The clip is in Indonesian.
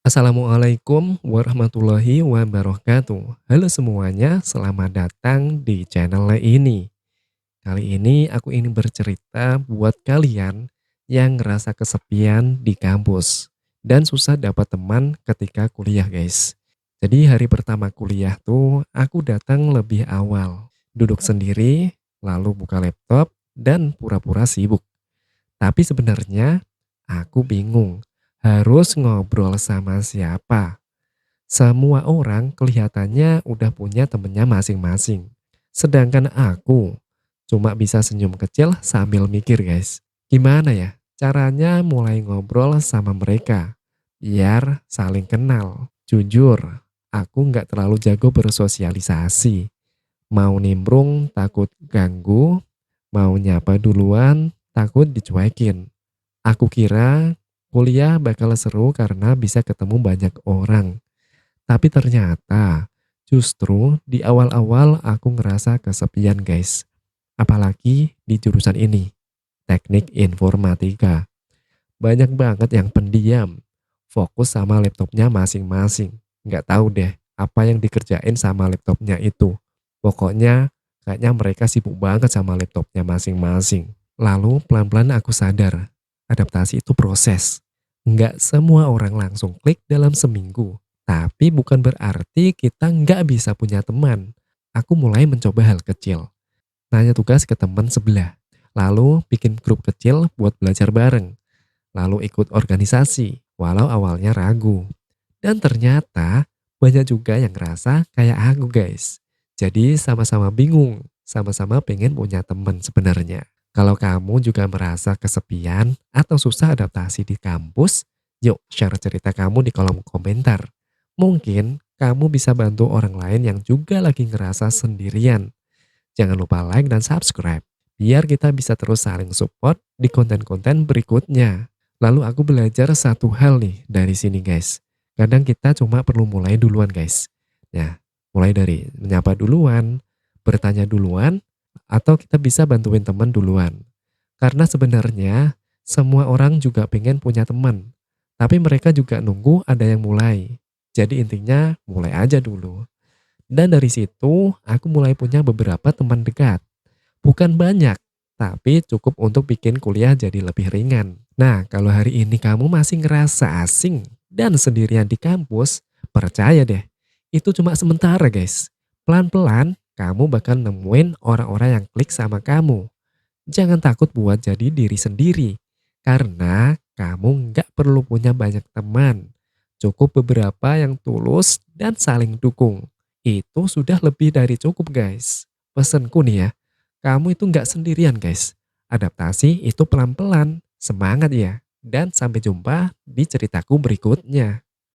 Assalamualaikum warahmatullahi wabarakatuh. Halo semuanya, selamat datang di channel ini. Kali ini aku ingin bercerita buat kalian yang ngerasa kesepian di kampus dan susah dapat teman ketika kuliah, guys. Jadi hari pertama kuliah tuh aku datang lebih awal, duduk sendiri, lalu buka laptop dan pura-pura sibuk. Tapi sebenarnya aku bingung harus ngobrol sama siapa. Semua orang kelihatannya udah punya temennya masing-masing. Sedangkan aku cuma bisa senyum kecil sambil mikir, guys. Gimana ya caranya mulai ngobrol sama mereka biar saling kenal. Jujur, aku nggak terlalu jago bersosialisasi. Mau nimbrung takut ganggu, mau nyapa duluan takut dicuekin. Aku kira kuliah bakal seru karena bisa ketemu banyak orang. Tapi ternyata justru di awal-awal aku ngerasa kesepian, guys. Apalagi di jurusan ini, teknik informatika. Banyak banget yang pendiam, fokus sama laptopnya masing-masing. Nggak tahu deh apa yang dikerjain sama laptopnya itu. Pokoknya kayaknya mereka sibuk banget sama laptopnya masing-masing. Lalu pelan-pelan aku sadar, adaptasi itu proses. Nggak semua orang langsung klik dalam seminggu. Tapi bukan berarti kita nggak bisa punya teman. Aku mulai mencoba hal kecil. Nanya tugas ke teman sebelah. Lalu bikin grup kecil buat belajar bareng. Lalu ikut organisasi, walau awalnya ragu. Dan ternyata banyak juga yang ngerasa kayak aku, guys. Jadi sama-sama bingung, sama-sama pengen punya teman sebenarnya. Kalau kamu juga merasa kesepian atau susah adaptasi di kampus, yuk share cerita kamu di kolom komentar. Mungkin kamu bisa bantu orang lain yang juga lagi ngerasa sendirian. Jangan lupa like dan subscribe, biar kita bisa terus saling support di konten-konten berikutnya. Lalu aku belajar satu hal nih dari sini, guys. Kadang kita cuma perlu mulai duluan, guys. Ya, mulai dari menyapa duluan, bertanya duluan, atau kita bisa bantuin teman duluan. Karena sebenarnya semua orang juga pengen punya teman. Tapi mereka juga nunggu ada yang mulai. Jadi intinya mulai aja dulu. Dan dari situ aku mulai punya beberapa teman dekat. Bukan banyak, tapi cukup untuk bikin kuliah jadi lebih ringan. Nah, kalau hari ini kamu masih ngerasa asing dan sendirian di kampus, percaya deh, itu cuma sementara, guys. Pelan-pelan kamu bakal nemuin orang-orang yang klik sama kamu. Jangan takut buat jadi diri sendiri, karena kamu nggak perlu punya banyak teman. Cukup beberapa yang tulus dan saling dukung. Itu sudah lebih dari cukup, guys. Pesanku nih ya, kamu itu nggak sendirian, guys. Adaptasi itu pelan-pelan. Semangat ya. Dan sampai jumpa di ceritaku berikutnya.